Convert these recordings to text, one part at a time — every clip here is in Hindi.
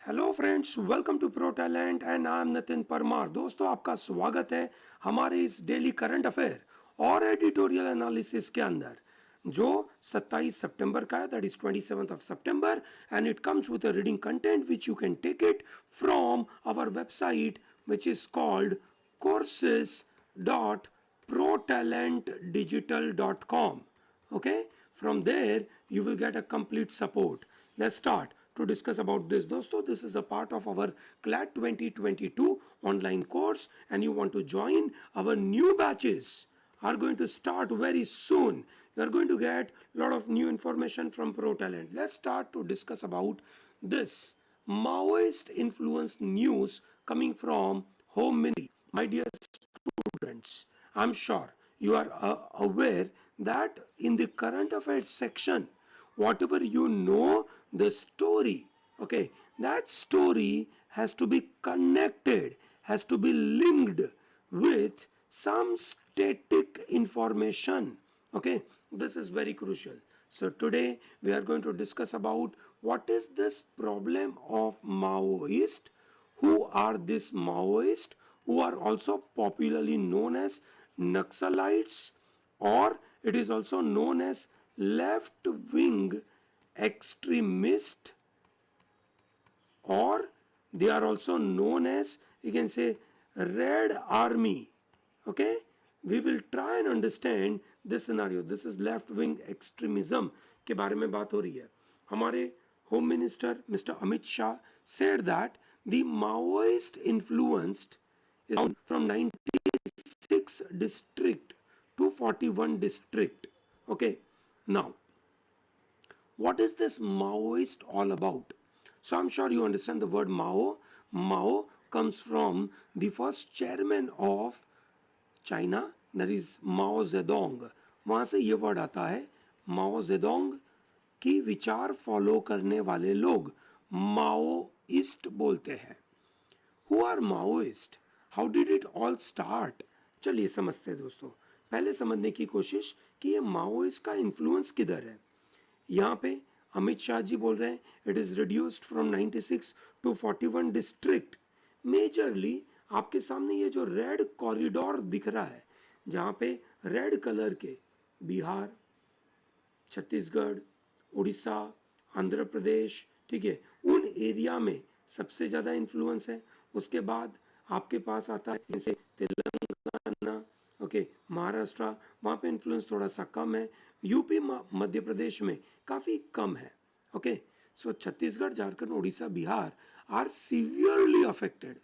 Hello friends, welcome to Pro Talent and I am Nitin Parmar. दोस्तों, आपका स्वागत है हमारे इस डेली करंट अफेयर और एडिटोरियल एनालिसिस के अंदर जो 27 सितंबर का है, that is 27th of September, and it comes with a reading content which you can take it from our website which is called courses.protalentdigital.com. Okay, from there you will get a complete support. Let's start to discuss about this. Dosto, this is a part of our CLAT 2022 online course and you want to join our new batches are going to start very soon. You are going to get a lot of new information from Pro Talent. Let's start to discuss about this Maoist influenced news coming from Home Ministry. My dear students, I'm sure you are aware that in the current affairs section, whatever you know, the story, okay, that story has to be connected, has to be linked with some static information. Okay, this is very crucial. So today we are going to discuss about what is this problem of Maoist, who are these Maoists, who are also popularly known as Naxalites, or it is also known as left wing extremist, or they are also known as, you can say, Red Army. Okay, we will try and understand this scenario. This is left wing extremism के बारे में बात हो रही है. हमारे home minister mister Amit Shah said that the Maoist influenced is from 96 district to 41 district. Okay, now what is this Maoist all about? So I'm sure you understand the word Mao. Mao comes from the first chairman of China, that is Mao Zedong. वहाँ से ये वर्ड आता है. माओ जेडोंग की विचार फॉलो करने वाले लोग माओइस्ट बोलते हैं. Who are Maoist? How did it all start? चलिए समझते हैं दोस्तों. पहले समझने की कोशिश कि ये माओइस्ट का इन्फ्लुएंस किधर है. यहाँ पे अमित शाह जी बोल रहे हैं it is reduced from 96 to 41 district. Majorly आपके सामने ये जो रेड कॉरिडोर दिख रहा है, जहाँ पे रेड कलर के बिहार, छत्तीसगढ़, उड़ीसा, आंध्र प्रदेश, ठीक है, उन एरिया में सबसे ज़्यादा इन्फ्लुएंस है. उसके बाद आपके पास आता है जैसे तेलंगाना, ओके, महाराष्ट्र, वहाँ पे इन्फ्लुएंस थोड़ा सा कम है. यूपी मध्य प्रदेश में काफ़ी कम है. Okay, so Chhattisgarh, Jharkhand, Orissa, Bihar are severely affected.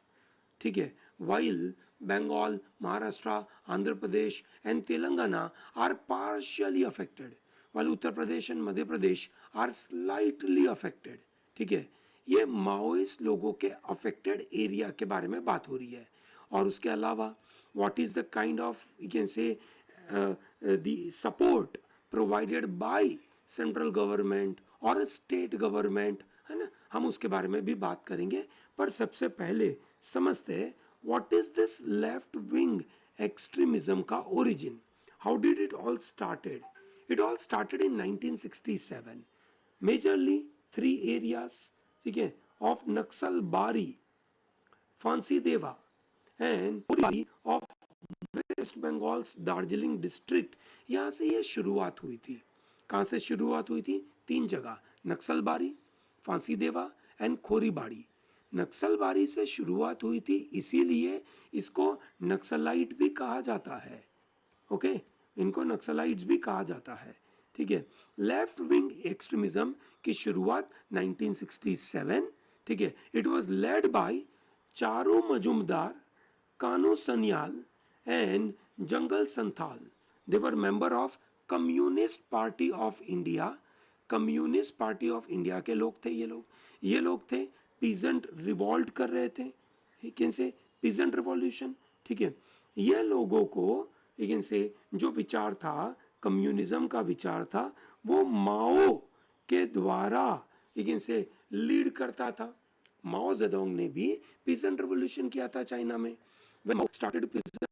ठीक है, while Bengal, Maharashtra, Andhra Pradesh and Telangana are partially affected, while Uttar Pradesh and Madhya Pradesh are slightly affected. ठीक है, ये माओइस्ट लोगों के अफेक्टेड एरिया के बारे में बात हो रही है. और उसके अलावा what is the kind of, you can से, the support provided by central government और स्टेट गवर्नमेंट, है ना, हम उसके बारे में भी बात करेंगे. पर सबसे पहले समझते हैं what is this left wing extremism का origin. How did it all started? It all started in 1967. Majorly 3 areas, ठीक है, of Naxalbari, Phansidewa and of West Bengal Darjeeling district. यहाँ से ये शुरुआत हुई थी. कहाँ से शुरुआत हुई थी? 3 जगह, नक्सलबारी, फांसी देवा एंड खोरीबाड़ी. नक्सलबारी से शुरुआत हुई थी, इसीलिए इसको नक्सलाइट भी कहा जाता है. ओके, इनको नक्सलाइट्स भी कहा जाता है. ठीक है, लेफ्ट विंग एक्सट्रीमिज्म की शुरुआत 1967. ठीक है, it was led by Charu Majumdar, Kanu Sanyal and Jangal Santhal. They were member of Communist Party of India. Communist Party of India के लोग थे ये लोग थे. पीजेंट रिवॉल्ट कर रहे थे, कैन से पीजेंट रिवॉल्यूशन. ठीक है, ये लोगों को, लेकिन से जो विचार था, कम्युनिज्म का विचार था, वो माओ के द्वारा, लेकिन से लीड करता था. माओ जेडोंग ने भी पीजेंट रिवॉल्यूशन किया था चाइना में. When Mao started peasant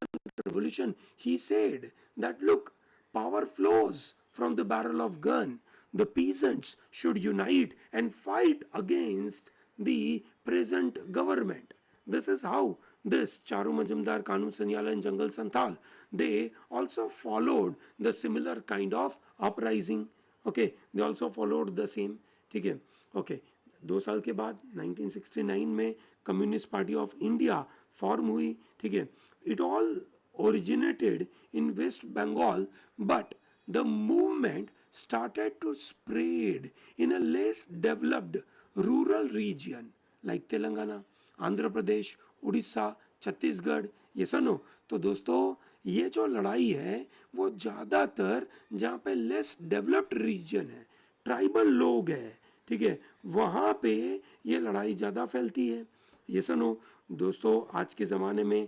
revolution, he said that look, power flows from the barrel of gun. The peasants should unite and fight against the present government. This is how this Charu Majumdar, Kanun Sanyala and Jungle Santhal, they also followed the similar kind of uprising. Okay, they also followed the same. ठीक है, okay. 2 साल के बाद 1969 में communist Party of India form हुई. ठीक है, it all originated in West Bengal, but the movement started to spread in a less developed rural region like Telangana, Andhra Pradesh, Orissa, Chhattisgarh. ये सुनो, तो दोस्तों ये जो लड़ाई है वो ज़्यादातर जहाँ पे लेस डेवलप्ड रीजन है, ट्राइबल लोग हैं, ठीक है, वहाँ पे ये लड़ाई ज़्यादा फैलती है. ये सुनो दोस्तों, आज के ज़माने में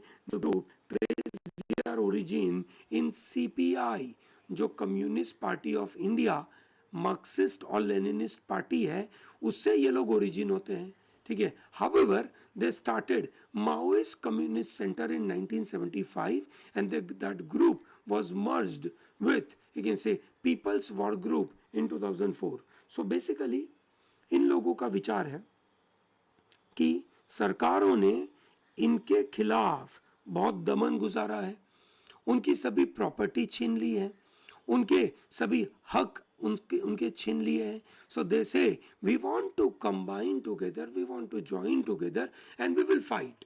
their origin in CPI, जो communist Party of India, Marxist और लेनिनिस्ट पार्टी है, उससे ये लोग ओरिजिन होते हैं. ठीक है, however they started Maoist communist centre in 1975 and that group was merged with, you can say, People's War Group in 2004. So basically इन लोगों का विचार है कि सरकारों ने इनके खिलाफ बहुत दमन गुजारा है, उनकी सभी प्रॉपर्टी छीन ली है, उनके सभी हक उनके छीन लिए हैं. So they say we want to combine together, we want to join together and we will fight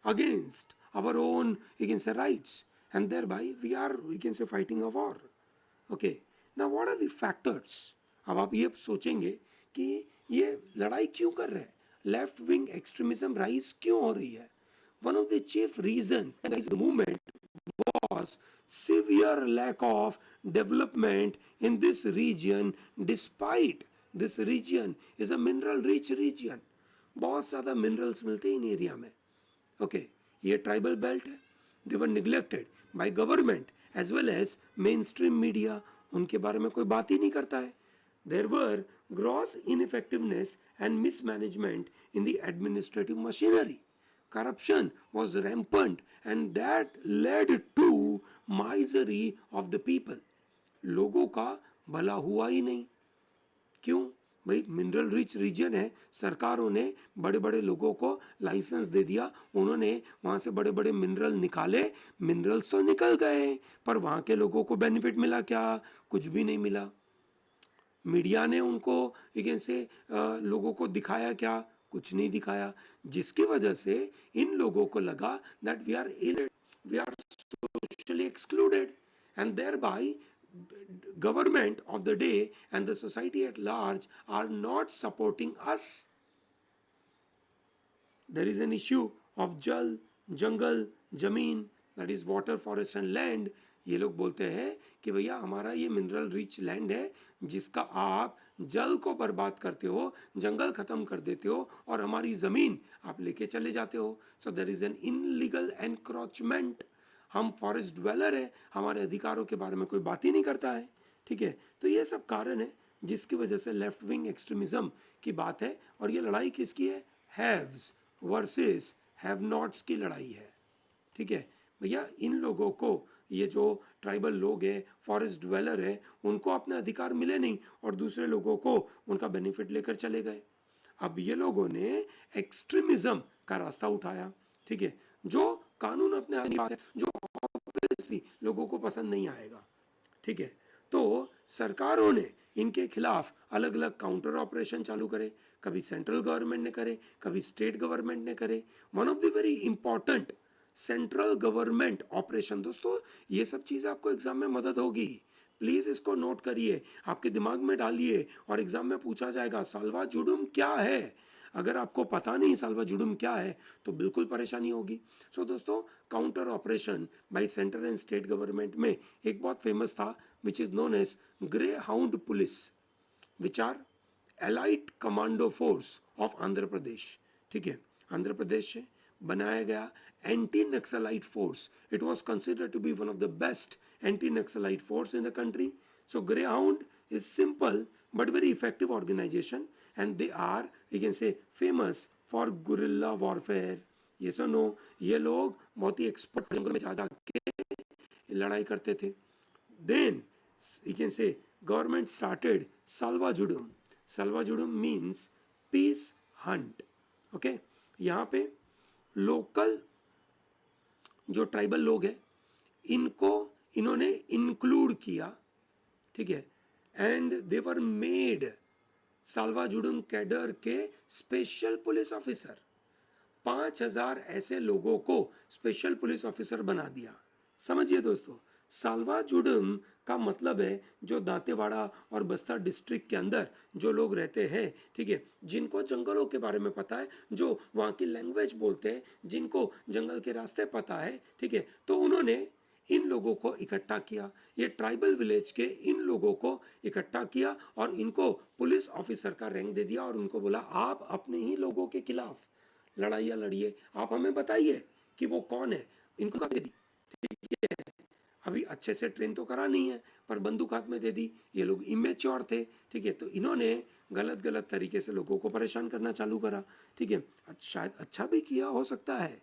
against our own, you can say, rights, and thereby we are, you can say, fighting a war. Okay, now what are the factors. अब आप ये सोचेंगे कि ये लड़ाई क्यों कर रहे हैं, लेफ्ट विंग एक्सट्रीमिज्म राइज क्यों हो रही है. One of the chief reasons for the movement was severe lack of development in this region, despite this region is a mineral rich region. बहुत ज़्यादा minerals मिलते हैं इन एरिया में. Okay, ये ट्राइबल बेल्ट है. They were neglected by government as well as mainstream media. उनके बारे में कोई बात ही नहीं करता है. There were gross ineffectiveness and mismanagement in the administrative machinery. Corruption was rampant and that led to misery of the people. लोगों का भला हुआ ही नहीं. क्यों भाई, मिनरल रिच रीजन है, सरकारों ने बड़े बड़े लोगों को लाइसेंस दे दिया, उन्होंने वहाँ से बड़े बड़े मिनरल निकाले, मिनरल्स तो निकल गए, पर वहाँ के लोगों को बेनिफिट मिला क्या? कुछ भी नहीं मिला. मीडिया ने उनको, यू कैन से, लोगों को दिखाया क्या? कुछ नहीं दिखाया, जिसकी वजह से इन लोगों को लगा that we are socially excluded and thereby government of the day and the society at large are not supporting us. There is an issue of jal, jungle, जमीन, that is water, forest and land. ये लोग बोलते हैं कि भैया हमारा ये मिनरल रिच लैंड है जिसका आप जल को बर्बाद करते हो, जंगल खत्म कर देते हो और हमारी ज़मीन आप लेके चले जाते हो. So there is an illegal encroachment. हम फॉरेस्ट ड्वेलर है, हमारे अधिकारों के बारे में कोई बात ही नहीं करता है. ठीक है, तो ये सब कारण है जिसकी वजह से लेफ्ट विंग एक्सट्रीमिज्म की बात है. और ये लड़ाई किसकी है? हैव्स वर्सेस हैव नॉट्स की लड़ाई है. ठीक है भैया, इन लोगों को, ये जो ट्राइबल लोग हैं, फॉरेस्ट ड्वेलर है, उनको अपने अधिकार मिले नहीं और दूसरे लोगों को उनका बेनिफिट लेकर चले गए. अब ये लोगों ने एक्सट्रीमिज्म का रास्ता उठाया. ठीक है, जो कानून अपने आप है, जो ऑब्वियसली लोगों को पसंद नहीं आएगा. ठीक है, तो सरकारों ने इनके खिलाफ अलग अलग काउंटर ऑपरेशन चालू करे. कभी सेंट्रल गवर्नमेंट ने करे, कभी स्टेट गवर्नमेंट ने करे. One of the very important central government operation, दोस्तों ये सब चीज़ आपको एग्जाम में मदद होगी, प्लीज़ इसको नोट करिए, आपके दिमाग में डालिए और एग्जाम में पूछा जाएगा साल्वा जुडुम क्या है. अगर आपको पता नहीं साल्वा जुडुम क्या है तो बिल्कुल परेशानी होगी. सो दोस्तों, counter operation by central and state government में एक बहुत फेमस था which is known as Greyhound police, which are elite commando force of Andhra Pradesh. ठीक है, आंध्र प्रदेश से बनाया गया anti Naxalite force. It was considered to be one of the best anti Naxalite force in the country. So Greyhound is simple but very effective organization and they are, you can say, famous for guerrilla warfare. yes or no, ये लोग बहुत ही एक्सपर्ट जंगल में जा के लड़ाई करते थे. then you can say government started salva judum. salva judum means peace hunt. Okay, यहाँ पे लोकल जो ट्राइबल लोग हैं इनको इन्होंने इंक्लूड किया, ठीक है, and they were made Salwa Judum cadre के स्पेशल पुलिस ऑफिसर। 5,000 ऐसे लोगों को स्पेशल पुलिस ऑफिसर बना दिया। समझिए दोस्तों, साल्वाजुडम का मतलब है जो दांतेवाड़ा और बस्तर डिस्ट्रिक्ट के अंदर जो लोग रहते हैं, ठीक है, जिनको जंगलों के बारे में पता है, जो वहाँ की लैंग्वेज बोलते हैं, जिनको जंगल के रास्ते पता है, ठीक है, तो उन्होंने इन लोगों को इकट्ठा किया, ये ट्राइबल विलेज के इन लोगों को इकट्ठा किया और इनको पुलिस ऑफिसर का रैंक दे दिया और उनको बोला आप अपने ही लोगों के खिलाफ लड़ाइयाँ लड़िए, आप हमें बताइए कि वो कौन है, इनको दे दी। ठीक है, अभी अच्छे से ट्रेन तो करा नहीं है पर बंदूक हाथ में दे दी, ये लोग इमेच्योर थे, ठीक है, तो इन्होंने गलत गलत तरीके से लोगों को परेशान करना चालू करा, ठीक है, शायद अच्छा भी किया हो सकता है,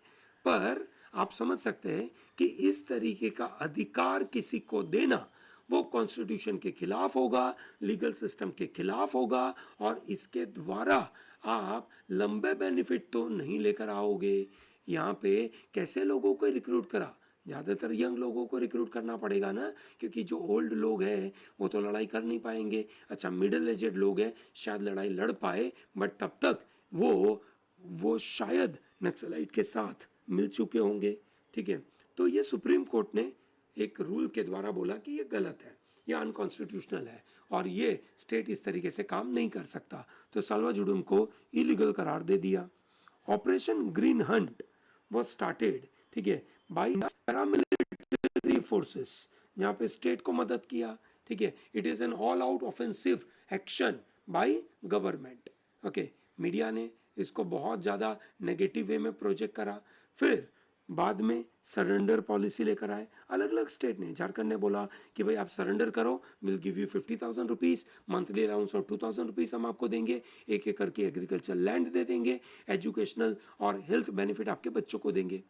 पर आप समझ सकते हैं कि इस तरीके का अधिकार किसी को देना वो कॉन्स्टिट्यूशन के खिलाफ होगा, लीगल सिस्टम के खिलाफ होगा और इसके द्वारा आप लंबे बेनिफिट तो नहीं लेकर आओगे। यहाँ पे कैसे लोगों को रिक्रूट करा, ज़्यादातर यंग लोगों को रिक्रूट करना पड़ेगा ना, क्योंकि जो ओल्ड लोग हैं वो तो लड़ाई कर नहीं पाएंगे। अच्छा, मिडिल एजेड लोग हैं शायद लड़ाई लड़ पाए, बट तब तक वो शायद नक्सलाइट के साथ मिल चुके होंगे, ठीक है, तो ये सुप्रीम कोर्ट ने एक रूल के द्वारा बोला कि ये गलत है, ये अनकॉन्स्टिट्यूशनल है और ये स्टेट इस तरीके से काम नहीं कर सकता, तो साल्वाजुडम को इलीगल करार दे दिया। Operation green Hunt was started, ठीक है, बाई पैरामिलिट्री फोर्सेस, जहाँ पे स्टेट को मदद किया, ठीक है, it is an all out offensive action by government. Okay, media ने इसको बहुत ज़्यादा नेगेटिव वे में प्रोजेक्ट करा, फिर बाद में सरेंडर पॉलिसी लेकर आए। अलग अलग स्टेट ने, झारखंड ने बोला कि भाई आप सरेंडर करो, will give you 50,000 rupees, monthly allowance और 2,000 रुपीज़ हम आपको देंगे, 1 एकड़ की एग्रीकल्चर लैंड दे देंगे, एजुकेशनल और हेल्थ बेनिफिट आपके बच्चों को देंगे।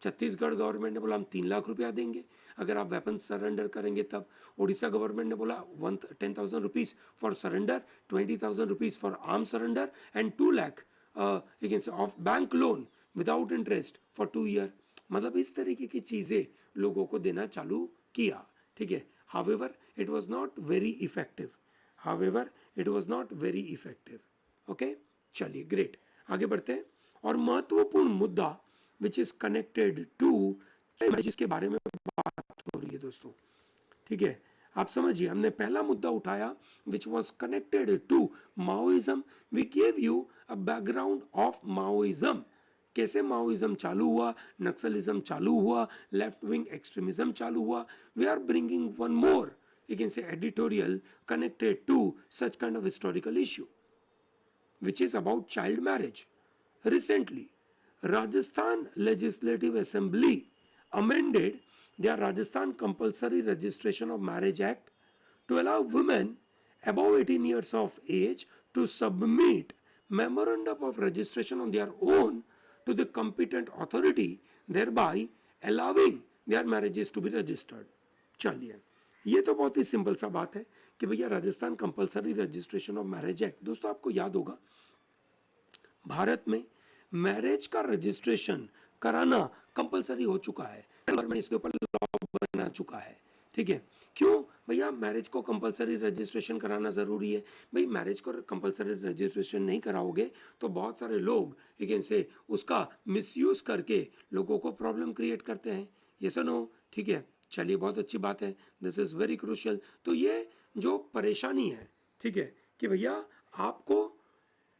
छत्तीसगढ़ गवर्नमेंट ने बोला हम 3 लाख रुपया देंगे अगर आप वेपन सरेंडर करेंगे तब। उड़ीसा गवर्नमेंट ने बोला 10,000 rupees for surrender, 20,000 rupees for arm surrender and 2 lakh of bank loan without interest for 2 year. मतलब इस तरीके की चीज़ें लोगों को देना चालू किया, ठीक है। However it was not very effective, however it was not very effective. Okay, चलिए ग्रेट, आगे बढ़ते हैं। और महत्वपूर्ण मुद्दा विच इज कनेक्टेड टू जिसके बारे में बात हो रही है दोस्तों, ठीक है, आप समझिए, हमने पहला मुद्दा उठाया which was connected to Maoism. We gave you a background of Maoism, कैसे माओइज्म चालू हुआ, नक्सलिज्म चालू हुआ, लेफ्ट विंग एक्सट्रीमिज्म चालू हुआ। We are bringing one more, you can say, editorial connected to such kind of historical issue, which is about child marriage. Recently, Rajasthan Legislative Assembly amended their Rajasthan Compulsory Registration of Marriage Act to allow women above 18 years of age to submit memorandum of registration on their own to the competent authority, thereby allowing their marriages to be registered. चलिए, ये तो बहुत ही सिंपल सा बात है कि भैया Rajasthan compulsory registration of marriage act, दोस्तों आपको याद होगा भारत में मैरिज का रजिस्ट्रेशन कराना कंपलसरी हो चुका है, गवर्नमेंट इसके ऊपर लॉ बना चुका है, ठीक है। क्यों भैया मैरिज को कंपलसरी रजिस्ट्रेशन कराना ज़रूरी है? भाई मैरिज को कंपलसरी रजिस्ट्रेशन नहीं कराओगे तो बहुत सारे लोग लेकिन से उसका मिसयूज़ करके लोगों को प्रॉब्लम क्रिएट करते हैं, ये सुनो, ठीक है। चलिए, बहुत अच्छी बात है, दिस इज़ वेरी क्रूशियल। तो ये जो परेशानी है, ठीक है, कि भैया आपको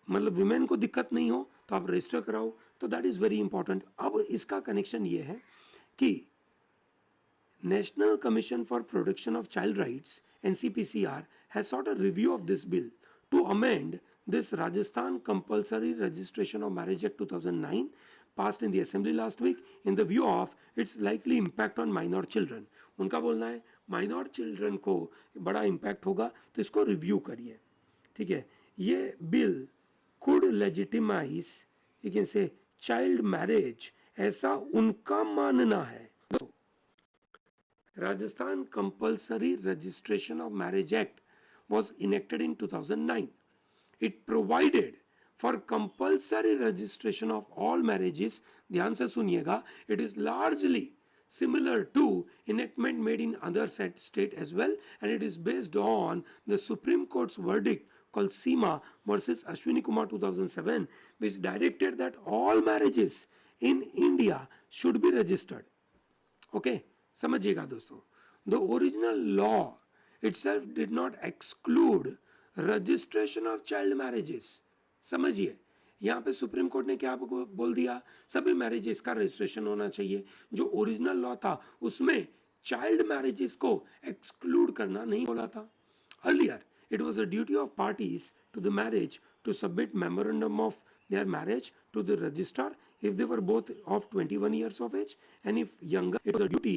मतलब वुमेन को दिक्कत नहीं हो तो आप रजिस्टर कराओ, तो दैट इज़ वेरी इंपॉर्टेंट। अब इसका कनेक्शन ये है कि national commission for protection of child rights NCPCR has sought a review of this bill to amend this Rajasthan Compulsory Registration of Marriage Act 2009 passed in the assembly last week in the view of its likely impact on minor children. उनका बोलना है माइनॉर चिल्ड्रन को बड़ा इम्पैक्ट होगा तो इसको रिव्यू करिए, ठीक है। ये bill could legitimize, you can say, child marriage, ऐसा उनका मानना है। तो Rajasthan Compulsory Registration of Marriage Act was enacted in 2009. It provided for compulsory registration of all marriages, ध्यान से सुनिएगा, it is largely similar to enactment made in other state as well, and it is based on the Supreme Court's verdict called Seema versus Ashwini Kumar 2007, which directed that all marriages in India should be registered. Okay, समझिएगा दोस्तों, the original law itself did not exclude registration of child marriages. समझिए, यहाँ पे सुप्रीम कोर्ट ने क्या बोल दिया, सभी मैरिजेस का रजिस्ट्रेशन होना चाहिए. जो ओरिजिनल लॉ था उसमें चाइल्ड मैरिजेस को एक्सक्लूड करना नहीं बोला था. Earlier it was a duty of parties to the marriage to submit memorandum of their marriage to the registrar if they were both of 21 years of age, and if younger it was a duty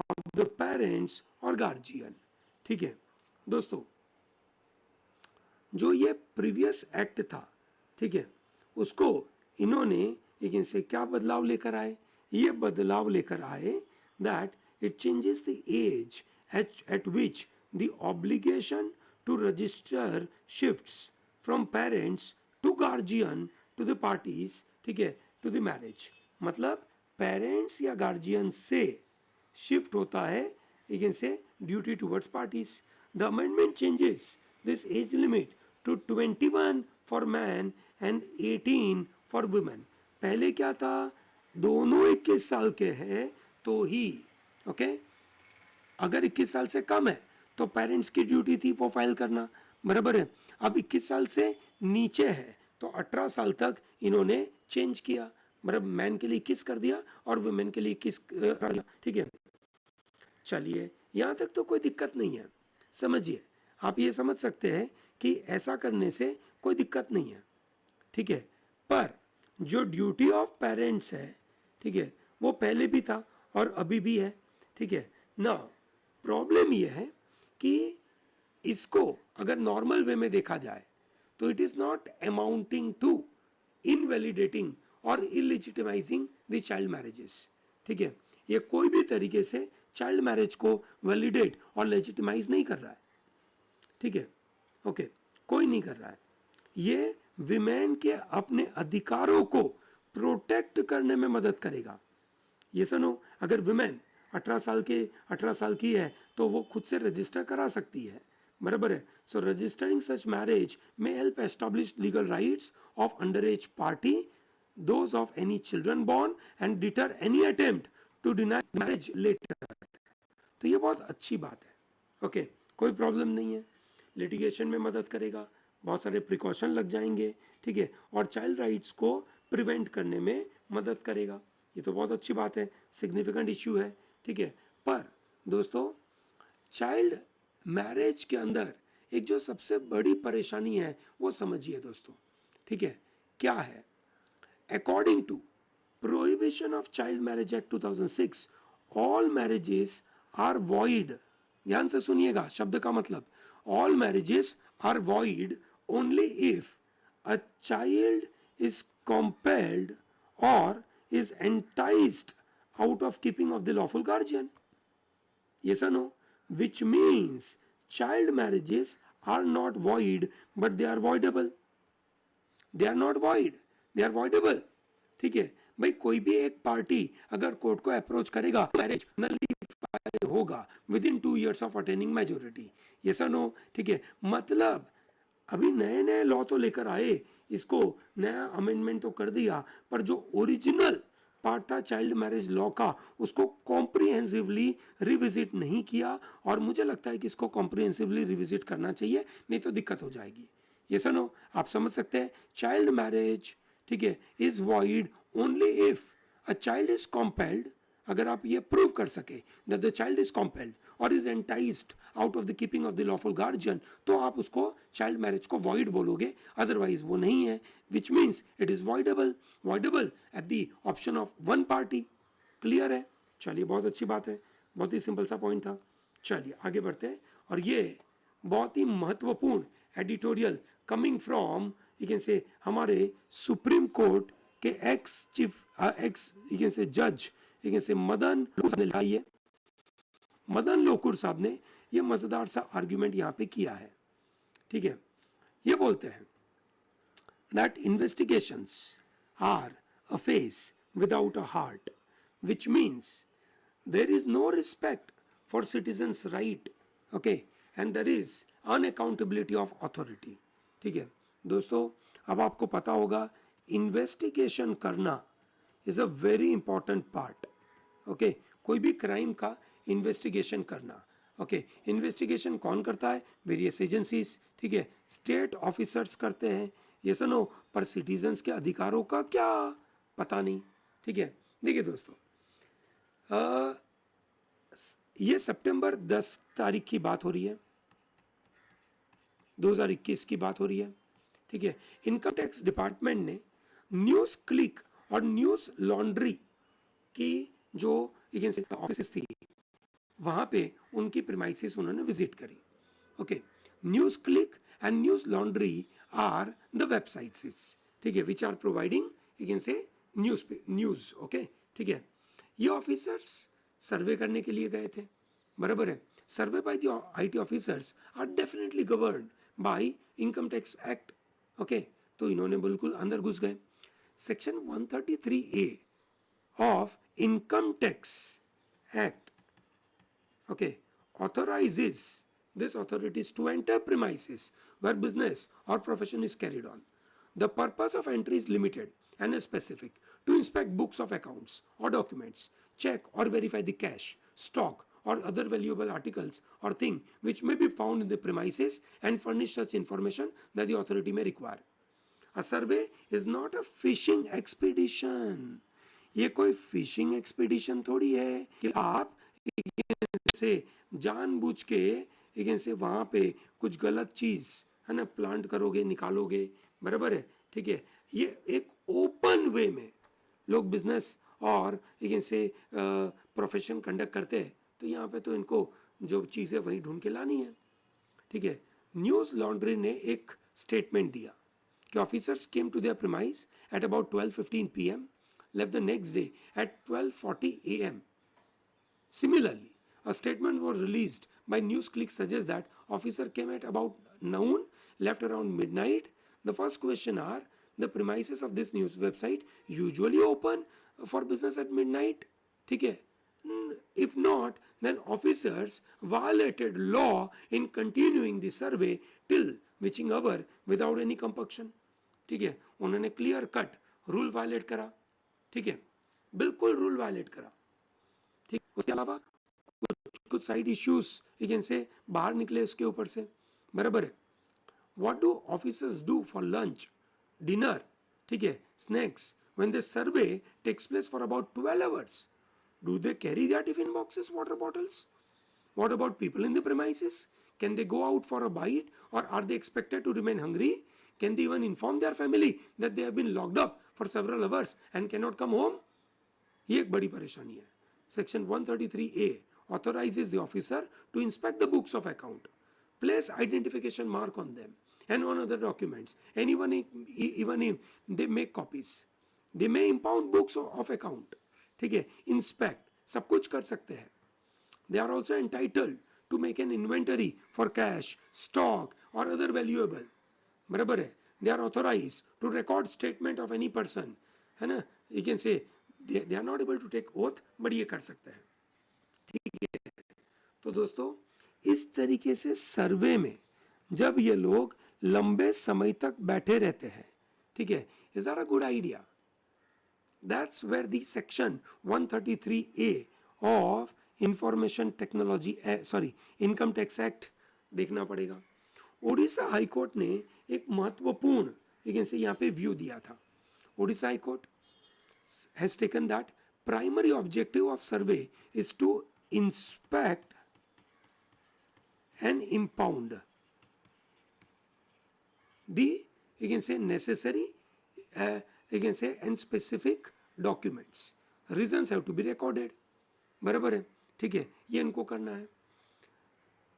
of the parents or guardian. ठीक है दोस्तों, जो ये प्रीवियस एक्ट था, ठीक है, उसको इन्होंने लेकिन से क्या बदलाव लेकर आए, ये बदलाव लेकर आए that it changes the age at which the obligation to register shifts from parents to guardian to the parties, ठीक है, टू द मैरिज. मतलब पेरेंट्स या गार्जियन से शिफ्ट होता है लेकिन से duty towards parties. The amendment changes this age limit to 21 for man and 18 for women. पहले क्या था, दोनों 21 साल के हैं तो ही, ओके, अगर 21 साल से कम है तो पेरेंट्स की ड्यूटी थी वो फाइल करना, बराबर है. अब 21 साल से नीचे है तो 18 साल तक इन्होंने चेंज किया, मतलब मैन के लिए 21 कर दिया और वुमेन के लिए 21 कर दिया. ठीक है, चलिए यहाँ तक तो कोई दिक्कत नहीं है. समझिए, आप ये समझ सकते हैं कि ऐसा करने से कोई दिक्कत नहीं है. ठीक है, पर जो ड्यूटी ऑफ पेरेंट्स है, ठीक है, वो पहले भी था और अभी भी है. ठीक है ना, प्रॉब्लम ये है कि इसको अगर नॉर्मल वे में देखा जाए तो it is not amounting to invalidating और इलिजिटिमाइजिंग द चाइल्ड मैरिजेस. ठीक है, ये कोई भी तरीके से चाइल्ड मैरिज को वैलिडेट और लेजिटिमाइज नहीं कर रहा है. ठीक है, ओके, कोई नहीं कर रहा है. ये विमेन के अपने अधिकारों को प्रोटेक्ट करने में मदद करेगा. ये सुनो, अगर विमेन 18 साल की है तो वो खुद से रजिस्टर करा सकती है, बराबर है. So registering such marriage may help establish legal rights of under age party, those of any children born, and deter any attempt to deny marriage later. तो ये बहुत अच्छी बात है. ओके, कोई प्रॉब्लम नहीं है. लिटिगेशन में मदद करेगा, बहुत सारे प्रिकॉशन लग जाएंगे. ठीक है, और चाइल्ड राइट्स को प्रिवेंट करने में मदद करेगा. ये तो बहुत अच्छी बात है, सिग्निफिकेंट इश्यू है. ठीक है, पर दोस्तों चाइल्ड मैरिज के अंदर एक जो सबसे बड़ी परेशानी है वो समझिए दोस्तों. ठीक है, क्या है? According to prohibition of child marriage act 2006, all marriages are void. ध्यान से सुनिएगा शब्द का मतलब, all marriages are void only if a child is compelled or is enticed out of keeping of the lawful guardian. Yes or no? Which means child marriages are not void but they are voidable. They are not void, they are voidable. ठीक है भाई, कोई भी एक पार्टी अगर कोर्ट को अप्रोच करेगा, मैरिज नलिफाई होगा with in 2 years of attaining majority. ये सर नो. ठीक है, मतलब अभी नए नए लॉ तो लेकर आए, इसको नया अमेंडमेंट तो कर दिया, पर जो ओरिजिनल पार्ट था चाइल्ड मैरिज लॉ का उसको कॉम्प्रिहेंसिवली रिविजिट नहीं किया. और मुझे लगता है कि इसको कॉम्प्रिहेंसिवली रिविजिट करना चाहिए, नहीं तो दिक्कत हो जाएगी. ये सर नो, आप समझ सकते हैं. चाइल्ड मैरिज, ठीक है, is void only if a child is compelled. अगर आप ये प्रूव कर सके that the child is compelled और is enticed out of the keeping of the lawful guardian, तो आप उसको चाइल्ड मैरिज को वॉइड बोलोगे, अदरवाइज वो नहीं है. Which means it is voidable, voidable at the option of one party. Clear है? चलिए, बहुत अच्छी बात है, बहुत ही सिंपल सा पॉइंट था. चलिए आगे बढ़ते हैं. और ये बहुत ही महत्वपूर्ण editorial coming from you can से हमारे सुप्रीम कोर्ट के एक्स जज यू कैन से मदन लोकुर ने लिखा है. मदन लोकुर साहब ने ये मजेदार सा आर्ग्यूमेंट यहाँ पे किया है. ठीक है, ये बोलते हैं that investigations are a face without a heart, which means there is no respect for citizens' right, okay, and there is unaccountability of authority. ठीक है दोस्तों, अब आपको पता होगा इन्वेस्टिगेशन करना is a very important part. Okay, कोई भी क्राइम का इन्वेस्टिगेशन करना. ओके, इन्वेस्टिगेशन कौन करता है? Various agencies. ठीक है, स्टेट ऑफिसर्स करते हैं, ये सुनो, पर सिटीजन्स के अधिकारों का क्या पता नहीं. ठीक है, देखिए दोस्तों, ये सितंबर 10 तारीख की बात हो रही है, 2021 की बात हो रही है. ठीक है, इनकम टैक्स डिपार्टमेंट ने न्यूज़ क्लिक और न्यूज़ लॉन्ड्री की जो ऑफिस थी वहां पे उनकी प्रीमाइसेस उन्होंने विजिट करी. Okay, NewsClick and Newslaundry are the websites, ठीक है, which are providing say news. Okay, ठीक है, ये ऑफिसर्स सर्वे करने के लिए गए थे, बराबर है. Survey by the IT officers are definitely governed by income tax act. Okay, तो इन्होंने बिल्कुल अंदर घुस गए. Section 133A of income tax act, okay, authorizes these authorities to enter premises where business or profession is carried on. The purpose of entry is limited and is specific: to inspect books of accounts or documents, check or verify the cash, stock or other valuable articles or thing which may be found in the premises and furnish such information that the authority may require. A survey is not a fishing expedition. ये कोई फिशिंग एक्सपीडिशन थोड़ी है कि आप से जानबूझ के से वहां पे कुछ गलत चीज है ना प्लांट करोगे, निकालोगे, बराबर है. ठीक है, ये एक ओपन वे में लोग बिजनेस और से प्रोफेशन कंडक्ट करते हैं, तो यहाँ पे तो इनको जो चीज़ें वही ढूंढ के लानी है. ठीक है, न्यूज़ लॉन्ड्री ने एक स्टेटमेंट दिया कि officers came to their premises at about 12:15 PM, left the next day at 12:40 AM. Similarly, a statement was released by NewsClick suggests that officer came at about noon, left around midnight. The first question are, the premises of this news website usually open for business at midnight? ठीक है, if not, then officers violated law in continuing the survey till witching hour without any compulsion. ठीक है, उन्होंने क्लियर कट रूल वायलेट करा. ठीक है, बिल्कुल रूल वायलेट करा. ठीक, उसके अलावा कुछ साइड इश्यूज से बाहर निकले इसके ऊपर से, बराबर है. What do officers do for lunch, dinner, ठीक है, snacks when the survey takes place for about 12 hours? Do they carry their tiffin boxes, water bottles? What about people in the premises? Can they go out for a bite or are they expected to remain hungry? Can they even inform their family that they have been locked up for several hours and cannot come home? ये एक बड़ी परेशानी है. Section 133A authorizes the officer to inspect the books of account, place identification mark on them and on other documents, and even if they make copies, they may impound books of account. ठीक है, inspect सब कुछ कर सकते हैं. They are also entitled to make an inventory for cash, stock or other valuable, बराबर है. They are authorise to record statement of any person, है ना. You can say they are not able to take oath, but ये कर सकते हैं. ठीक है, तो दोस्तों इस तरीके से सर्वे में जब ये लोग लंबे समय तक बैठे रहते हैं, ठीक है, is that a good idea? That's where the section 133A of information technology, sorry, income tax act देखना पड़ेगा. ओडिशा हाईकोर्ट ने एक महत्वपूर्ण यहाँ पे व्यू दिया था. Odisha high court has taken that primary objective of survey is to inspect and impound the necessary and specific documents. Reasons have to be recorded, बराबर है. ठीक है, ये इनको करना है.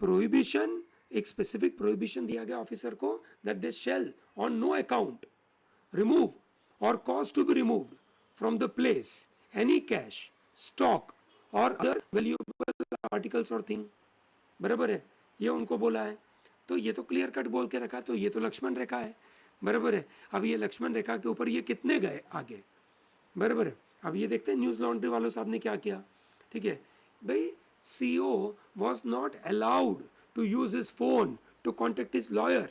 प्रोहिबिशन, एक स्पेसिफिक प्रोहिबिशन दिया गया ऑफिसर को that they shall on no account remove or cause to be removed from the place any cash, stock or other valuable articles or thing, बराबर है. ये उनको बोला है. तो ये तो क्लियर कट बोल के रखा, तो ये तो लक्ष्मण रेखा है, बराबर है। अब ये लक्ष्मण रेखा के ऊपर ये कितने गए आगे, बराबर है। अब ये देखते हैं न्यूज़ लॉन्ड्री वालों साहब ने क्या किया, ठीक है भाई। CEO was not allowed to use his phone to contact his lawyer,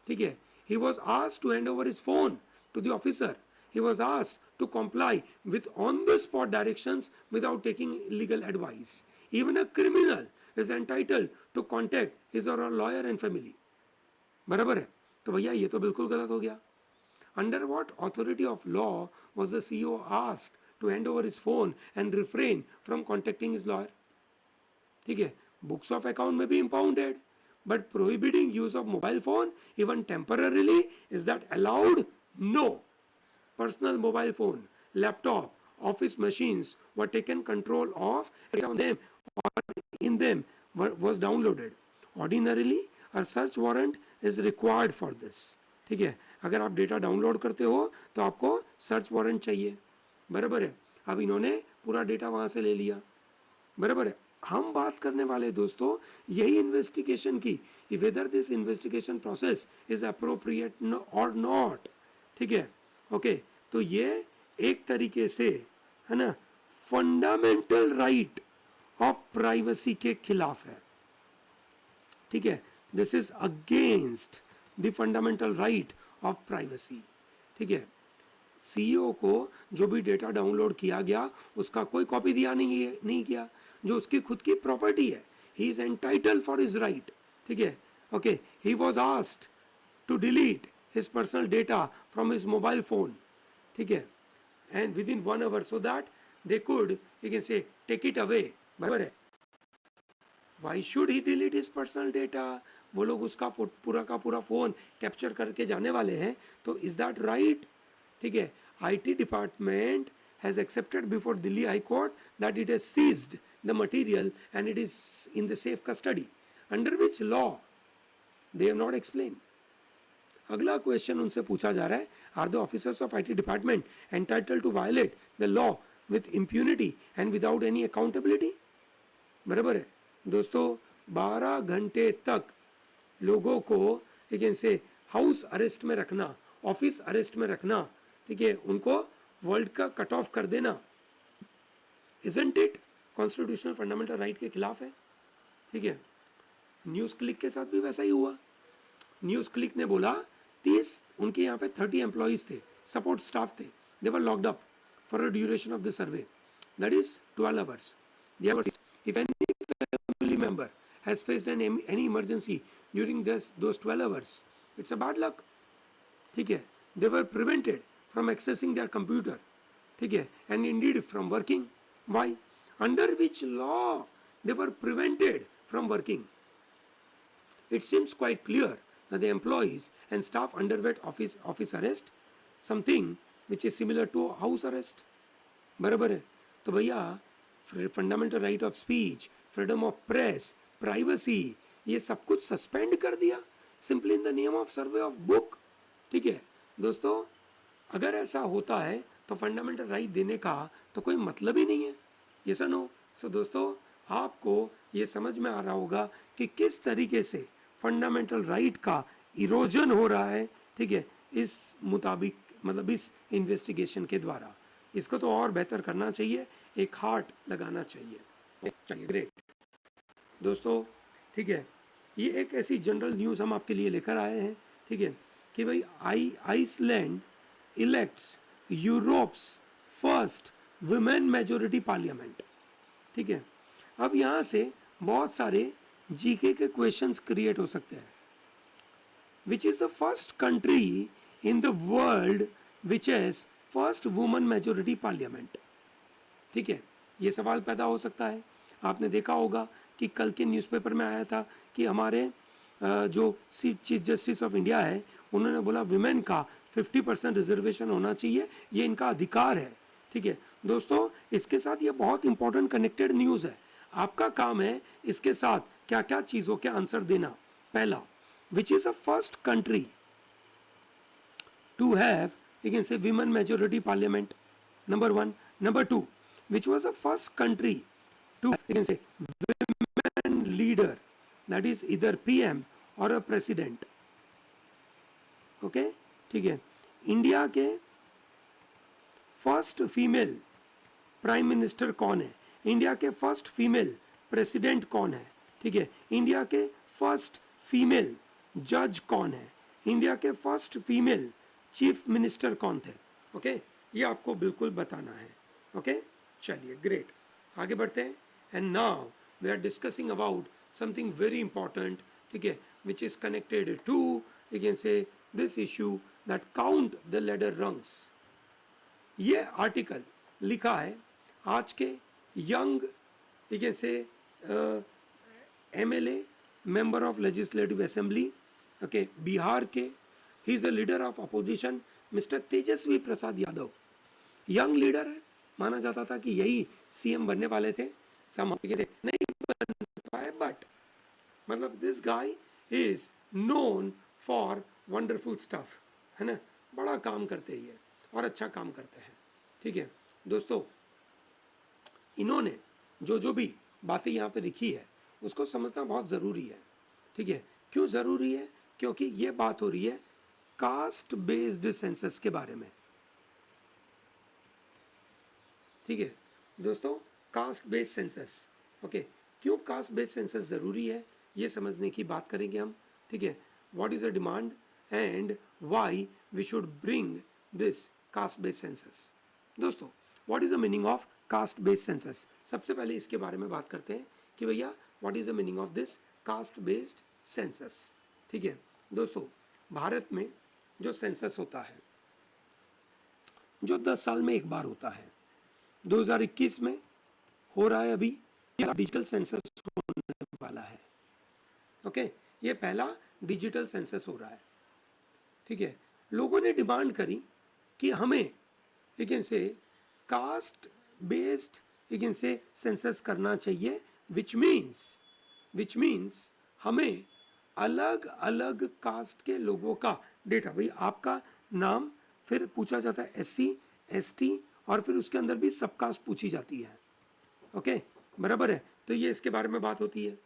ठीक है। He was asked to hand over his phone to the officer, he was asked to comply with on the spot directions without taking legal advice. Even a criminal is entitled to contact his or her lawyer and family, बराबर है। तो भैया ये तो बिल्कुल गलत हो गया। Under what authority of law was the CEO asked to hand over his phone and refrain from contacting his lawyer? ठीक है, बुक्स ऑफ अकाउंट में भी impounded, but prohibiting use of mobile phone even temporarily, is that allowed? No. Personal mobile phone, laptop, office machines were taken control of, and on them or in them was downloaded. Ordinarily, a search warrant is required for this. ठीक है, अगर आप डेटा डाउनलोड करते हो तो आपको सर्च वारंट चाहिए, बराबर है। अब इन्होंने पूरा डेटा वहां से ले लिया, बराबर है। हम बात करने वाले दोस्तों यही इन्वेस्टिगेशन की, whether this investigation process is appropriate और नॉट, ठीक है। ओके, तो ये एक तरीके से है ना फंडामेंटल राइट ऑफ प्राइवेसी के खिलाफ है, ठीक है। This is against the fundamental right of privacy, ठीक है। CEO को जो भी डेटा डाउनलोड किया गया उसका कोई कॉपी दिया नहीं किया, जो उसकी खुद की प्रॉपर्टी है। He is entitled for his right, ठीक है। Okay, he was asked to delete his personal data from his mobile phone, ठीक है, and within 1 hour so that they could, you can say, take it away, बराबर है। Why should he delete his personal data? वो लोग उसका पूरा का पूरा फोन कैप्चर करके जाने वाले हैं, तो इज दैट राइट, ठीक है। IT department has accepted before Delhi High Court that it has seized the material and it is in the safe custody. Under which law? They have not explained. अगला क्वेश्चन उनसे पूछा जा रहा है, are the officers of IT department entitled to violate the law with impunity and without any accountability, बराबर है दोस्तों। 12 घंटे तक लोगों को लेकिन से हाउस अरेस्ट में रखना, ऑफिस अरेस्ट में रखना, ठीक है, उनको वर्ल्ड का कट ऑफ कर देना, isn't it constitutional fundamental right के खिलाफ है, ठीक है। न्यूज़ क्लिक के साथ भी वैसा ही हुआ। न्यूज़ क्लिक ने बोला 30, उनके यहाँ पे 30 एम्प्लॉइज थे, सपोर्ट स्टाफ थे, they were locked up for a duration of the survey, that is 12 hours. If any family member has faced any emergency during those 12 hours, it's a bad luck, ठीक है। They were prevented from accessing their computer, ठीक है, and indeed from working. Why? Under which law they were prevented from working? It seems quite clear that the employees and staff underwent office arrest, something which is similar to house arrest, बराबर है। तो भैया fundamental right of speech, freedom of press, privacy, ये सब कुछ सस्पेंड कर दिया simply in the name of survey of book, ठीक है दोस्तों। अगर ऐसा होता है तो फंडामेंटल राइट देने का तो कोई मतलब ही नहीं है, ये नो। सो दोस्तों आपको ये समझ में आ रहा होगा कि किस तरीके से फंडामेंटल राइट का इरोजन हो रहा है, ठीक है, इस मुताबिक, मतलब इस इन्वेस्टिगेशन के द्वारा। इसको तो और बेहतर करना चाहिए, एक हार्ट लगाना चाहिए। ग्रेट दोस्तों, ठीक है, ये एक ऐसी जनरल न्यूज़ हम आपके लिए लेकर आए हैं, ठीक है, कि भाई Iceland elects Europe's first women majority parliament, ठीक है। अब यहाँ से बहुत सारे जीके के क्वेश्चंस क्रिएट हो सकते हैं। विच is the first country in the world which has first women majority parliament, ठीक है, ये सवाल पैदा हो सकता है। आपने देखा होगा कि कल के न्यूज़पेपर में आया था कि हमारे जो चीफ जस्टिस ऑफ इंडिया है उन्होंने बोला विमेन का 50% रिजर्वेशन होना चाहिए, ये इनका अधिकार है, ठीक है दोस्तों। इसके साथ ये बहुत इंपॉर्टेंट कनेक्टेड न्यूज़ है। आपका काम है इसके साथ क्या क्या चीज़ों के आंसर देना। पहला, which is the first country to have, you can say, women majority parliament, number 1. Number 2, which was the first country to, you can say, women leader, that is either PM or a president, okay, ठीक है, इंडिया के फर्स्ट फीमेल प्राइम मिनिस्टर कौन है, इंडिया के फर्स्ट फीमेल प्रेसिडेंट कौन है, ठीक है, इंडिया के फर्स्ट फीमेल जज कौन है, इंडिया के फर्स्ट फीमेल चीफ मिनिस्टर कौन थे, ओके, ये आपको बिल्कुल बताना है, ओके, चलिए ग्रेट, आगे बढ़ते हैं। And now we are discussing about something very important, ठीक है, which is connected to you can say this issue that count the ladder rungs. ये आर्टिकल लिखा है आज के young you can say MLA, member of legislative assembly, okay, Bihar के, he is the leader of opposition mister Tejashwi Prasad Yadav. Young leader है, माना जाता था कि यही सीएम बनने वाले थे, नहीं बन पाए, बट मतलब this guy is known for wonderful stuff, है ना, बड़ा काम करते ही है और अच्छा काम करते हैं, ठीक है दोस्तों। इन्होंने जो जो भी बातें यहाँ पे लिखी है उसको समझना बहुत ज़रूरी है, ठीक है, क्यों ज़रूरी है, क्योंकि ये बात हो रही है कास्ट बेस्ड सेंसस के बारे में, ठीक है दोस्तों, कास्ट बेस्ड सेंसस, ओके, क्यों कास्ट बेस्ड सेंसस ज़रूरी है ये समझने की बात करेंगे हम, ठीक है, what is the demand and why we should bring this caste based census. दोस्तों, what is the meaning of caste based census, सबसे पहले इसके बारे में बात करते हैं कि भैया what is the meaning of this caste based census, ठीक है दोस्तों। भारत में जो सेंसस होता है जो 10 साल में एक बार होता है, 2021 में हो रहा है, अभी डिजिटल सेंसस होने वाला है, ओके, ये पहला डिजिटल सेंसस हो रहा है, ठीक है। लोगों ने डिमांड करी कि हमें यू कैन से कास्ट बेस्ड यू कैन से सेंसस करना चाहिए, विच मीन्स हमें अलग अलग कास्ट के लोगों का डेटा, भाई आपका नाम, फिर पूछा जाता है SC ST और फिर उसके अंदर भी सब कास्ट पूछी जाती है, ओके, बराबर है, तो ये इसके बारे में बात होती है।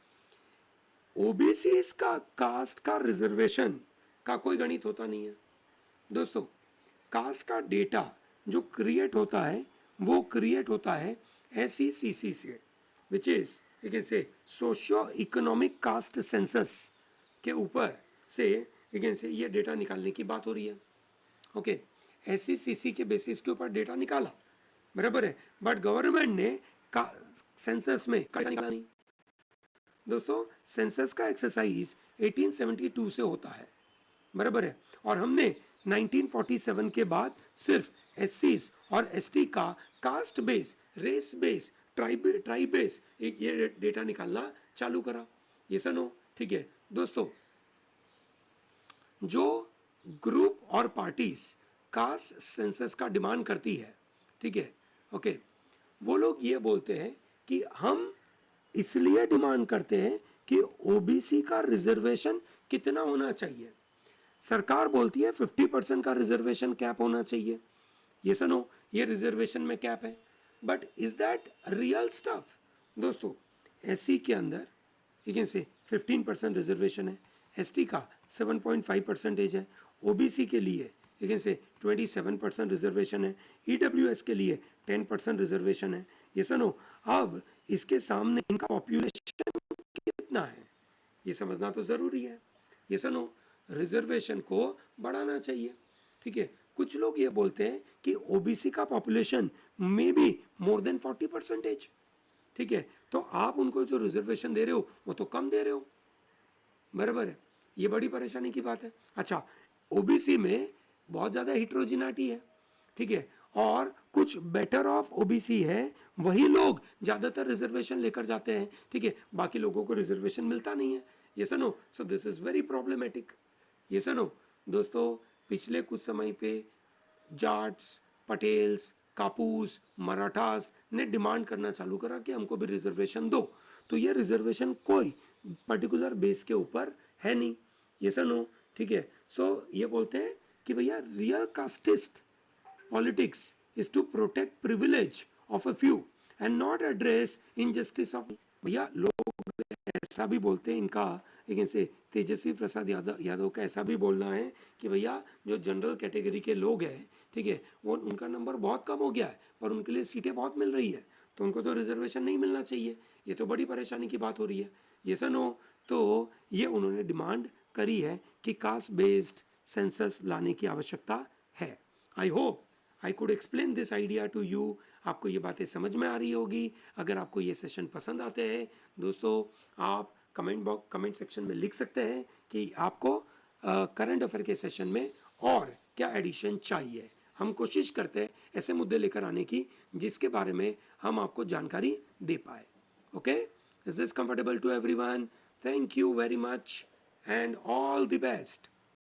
ओबीसी इसका कास्ट का रिजर्वेशन का कोई गणित होता नहीं है दोस्तों। कास्ट का डेटा जो क्रिएट होता है वो क्रिएट होता है SECC से, विच इज यू कैन से सोशियो इकोनॉमिक कास्ट सेंसस के ऊपर से यू कैन से ये डेटा निकालने की बात हो रही है, ओके, SECC के बेसिस के ऊपर डेटा निकाला, बराबर है, बट गवर्नमेंट ने सेंसस में डेटा निकाला नहीं दोस्तों। सेंसस का एक्सरसाइज 1872 से होता है, बराबर है, और हमने 1947 के बाद सिर्फ SCs और ST का caste base, race base, tribe base एक ये डेटा निकालना चालू करा, ये सुनो, ठीक है दोस्तों। जो ग्रुप और पार्टीज कास्ट सेंसस का डिमांड करती है, ठीक है, ओके, वो लोग ये बोलते हैं कि हम इसलिए डिमांड करते हैं कि ओबीसी का रिजर्वेशन कितना होना चाहिए। सरकार बोलती है 50% का रिजर्वेशन कैप होना चाहिए, ये सुनो, ये रिजर्वेशन में कैप है, but is that real stuff दोस्तों। SC के अंदर यू कैन से 15% रिजर्वेशन है, ST का 7.5% है, OBC के लिए यू कैन से 27% रिजर्वेशन है, EWS के लिए 10% रिजर्वेशन है, ये सुनो। अब इसके सामने इनका पॉपुलेशन कितना है ये समझना तो ज़रूरी है, ये सुनो, रिजर्वेशन को बढ़ाना चाहिए, ठीक है। कुछ लोग ये बोलते हैं कि OBC का पॉपुलेशन में भी मोर देन 40%, ठीक है, तो आप उनको जो रिजर्वेशन दे रहे हो वो तो कम दे रहे हो, बराबर है, ये बड़ी परेशानी की बात है। अच्छा, OBC में बहुत ज़्यादा हिट्रोजिनाटी है, ठीक है, और कुछ बेटर ऑफ OBC है, वही लोग ज़्यादातर रिजर्वेशन लेकर जाते हैं, ठीक है, बाकी लोगों को रिजर्वेशन मिलता नहीं है, ये सुनो, so this is very problematic, ये सुनो दोस्तों। पिछले कुछ समय पे जाट्स, पटेल्स, कापूस, मराठास ने डिमांड करना चालू करा कि हमको भी रिजर्वेशन दो, तो ये रिजर्वेशन कोई पर्टिकुलर बेस के ऊपर है नहीं, ये सुनो, ठीक है। सो ये बोलते हैं कि भैया real casteist politics is to protect privilege of a few and not address injustice of, भैया लोग ऐसा भी बोलते हैं, इनका लेकिन से तेजस्वी प्रसाद यादव का ऐसा भी बोलना है कि भैया जो जनरल कैटेगरी के लोग हैं, ठीक है, वो उनका नंबर बहुत कम हो गया है पर उनके लिए सीटें बहुत मिल रही है, तो उनको तो रिजर्वेशन नहीं मिलना चाहिए, ये तो बड़ी परेशानी की बात हो रही है। ये सनो, तो ये उन्होंने डिमांड करी है कि कास्ट बेस्ड सेंसस लाने की आवश्यकता है। I hope I could explain this idea to you. आपको ये बातें समझ में आ रही होगी। अगर आपको ये सेशन पसंद आते हैं दोस्तों, आप कमेंट सेक्शन में लिख सकते हैं कि आपको करंट अफेयर के सेशन में और क्या एडिशन चाहिए। हम कोशिश करते हैं ऐसे मुद्दे लेकर आने की जिसके बारे में हम आपको जानकारी दे पाए। Okay, is this comfortable to everyone? Thank you very much and all the best.